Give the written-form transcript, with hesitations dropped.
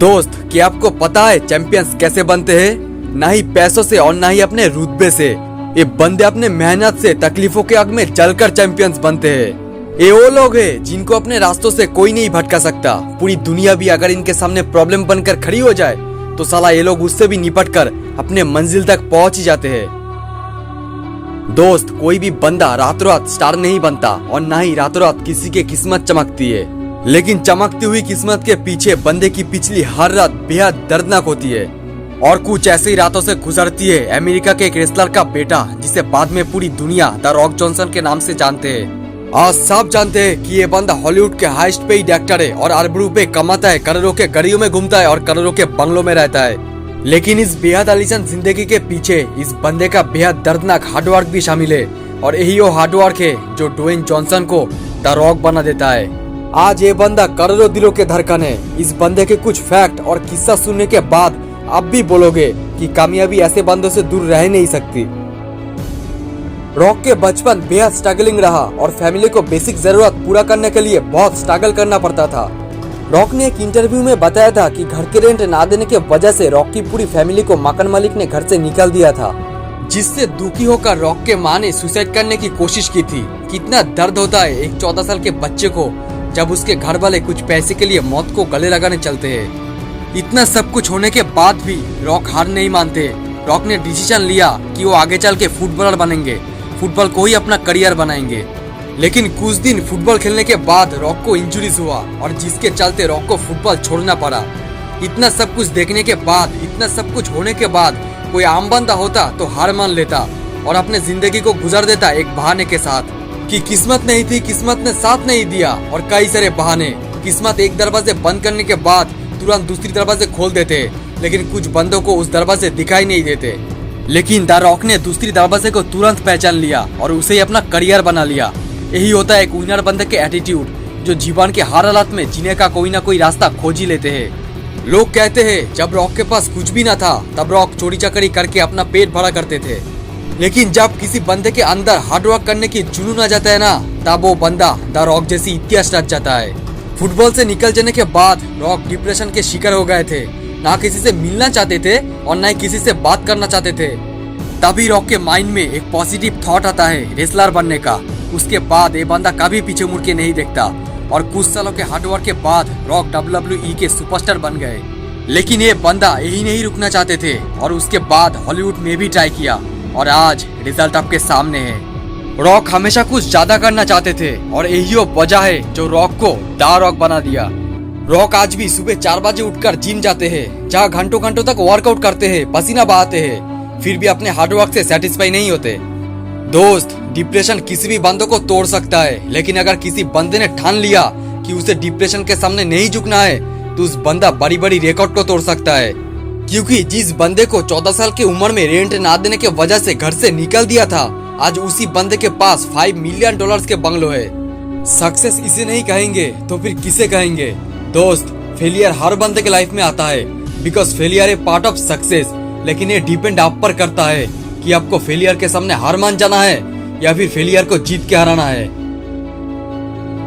दोस्त, क्या आपको पता है चैंपियंस कैसे बनते हैं? ना ही पैसों से और ना ही अपने रुतबे से। ये बंदे अपने मेहनत से तकलीफों के आग में जलकर चैंपियंस बनते हैं। ये वो लोग हैं जिनको अपने रास्तों से कोई नहीं भटका सकता। पूरी दुनिया भी अगर इनके सामने प्रॉब्लम बनकर खड़ी हो जाए तो साला ये लोग उससे भी निपट कर अपने मंजिल तक पहुंच ही जाते हैं। दोस्त, कोई भी बंदा रातों रात स्टार नहीं बनता और ना ही रातों रात किसी की किस्मत चमकती है। लेकिन चमकती हुई किस्मत के पीछे बंदे की पिछली हर रात बेहद दर्दनाक होती है। और कुछ ऐसी ही रातों से गुजरती है अमेरिका के एक रेसलर का बेटा, जिसे बाद में पूरी दुनिया द रॉक जॉनसन के नाम से जानते हैं। आज सब जानते हैं कि ये बंदा हॉलीवुड के हाईएस्ट पेड एक्टर है और अरबों रुपए कमाता है, करोड़ों के गाड़ियों में घूमता है और करोड़ों के बंगलों में रहता है। लेकिन इस बेहद आलीशान जिंदगी के पीछे इस बंदे का बेहद दर्दनाक हार्डवर्क भी शामिल है। और यही वो हार्डवर्क है जो ड्वेन जॉनसन को द रॉक बना देता है। आज ये बंदा करोड़ों दिलों के धड़कन है। इस बंदे के कुछ फैक्ट और किस्सा सुनने के बाद आप भी बोलोगे कि कामयाबी ऐसे बंदों से दूर रह नहीं सकती। रॉक के बचपन बेहद स्ट्रगलिंग रहा और फैमिली को बेसिक जरूरत पूरा करने के लिए बहुत स्ट्रगल करना पड़ता था। रॉक ने एक इंटरव्यू में बताया था कि घर के रेंट ना देने की वजह से रॉक की पूरी फैमिली को मकान मालिक ने घर से निकाल दिया था, जिससे दुखी होकर रॉक के माँ ने सुसाइड करने की कोशिश की थी। कितना दर्द होता है एक 14 साल के बच्चे को जब उसके घर वाले कुछ पैसे के लिए मौत को गले लगाने चलते हैं। इतना सब कुछ होने के बाद भी रॉक हार नहीं मानते। रॉक ने डिसीजन लिया कि वो आगे चल के फुटबॉलर बनेंगे, फुटबॉल को ही अपना करियर बनाएंगे। लेकिन कुछ दिन फुटबॉल खेलने के बाद रॉक को इंजरीज हुआ और जिसके चलते रॉक को फुटबॉल छोड़ना पड़ा। इतना सब कुछ देखने के बाद, इतना सब कुछ होने के बाद कोई आम बंदा होता तो हार मान लेता और अपने जिंदगी को गुजार देता एक बहाने के साथ कि किस्मत नहीं थी, किस्मत ने साथ नहीं दिया और कई सारे बहाने। किस्मत एक दरवाजे बंद करने के बाद तुरंत दूसरी दरवाजे खोल देते, लेकिन कुछ बंदों को उस दरवाजे दिखाई नहीं देते। लेकिन द रॉक ने दूसरी दरवाजे को तुरंत पहचान लिया और उसे अपना करियर बना लिया। यही होता है एक विनर बंदे के एटीट्यूड, जो जीवन के हर हालत में जीने का कोई ना कोई रास्ता खोज ही लेते हैं। लोग कहते हैं जब रॉक के पास कुछ भी ना था तब रॉक चोरी चकारी करके अपना पेट भरा करते थे। लेकिन जब किसी बंदे के अंदर हार्डवर्क करने की जुनून आ जाता है ना, तब वो बंदा द रॉक जैसी इतिहास रच जाता है। फुटबॉल से निकल जाने के बाद रॉक डिप्रेशन के शिकार हो गए थे। ना किसी से मिलना चाहते थे और ना ही किसी से बात करना चाहते थे। तभी रॉक के माइंड में एक पॉजिटिव थॉट आता है रेसलर बनने का। उसके बाद ये बंदा कभी पीछे मुड़ के नहीं देखता और कुछ सालों के हार्डवर्क के बाद रॉक WWE के सुपरस्टार बन गए। लेकिन ये बंदा यही नहीं रुकना चाहते थे और उसके बाद हॉलीवुड में भी ट्राई किया और आज रिजल्ट आपके सामने है। रॉक हमेशा कुछ ज्यादा करना चाहते थे और यही वो वजह है जो रॉक को द रॉक बना दिया। रॉक आज भी सुबह 4 बजे उठकर जिम जाते हैं, जहाँ घंटों घंटों तक वर्कआउट करते हैं, पसीना बहाते हैं, फिर भी अपने हार्डवर्क से सेटिस्फाई नहीं होते। दोस्त, डिप्रेशन किसी भी बंदे को तोड़ सकता है, लेकिन अगर किसी बंदे ने ठान लिया कि उसे डिप्रेशन के सामने नहीं झुकना है तो उस बंदा बड़ी बड़ी रिकॉर्ड को तोड़ सकता है। क्योंकि जिस बंदे को 14 साल की उम्र में रेंट ना देने की वजह से घर से निकल दिया था, आज उसी बंदे के पास $5 मिलियन के बंगलो है। सक्सेस इसे नहीं कहेंगे तो फिर किसे कहेंगे? दोस्त, फेलियर हर बंदे के लाइफ में आता है, बिकॉज फेलियर है पार्ट ऑफ सक्सेस। लेकिन ये डिपेंड आप पर करता है कि आपको फेलियर के सामने हार मान जाना है या फिर फेलियर को जीत के हराना है।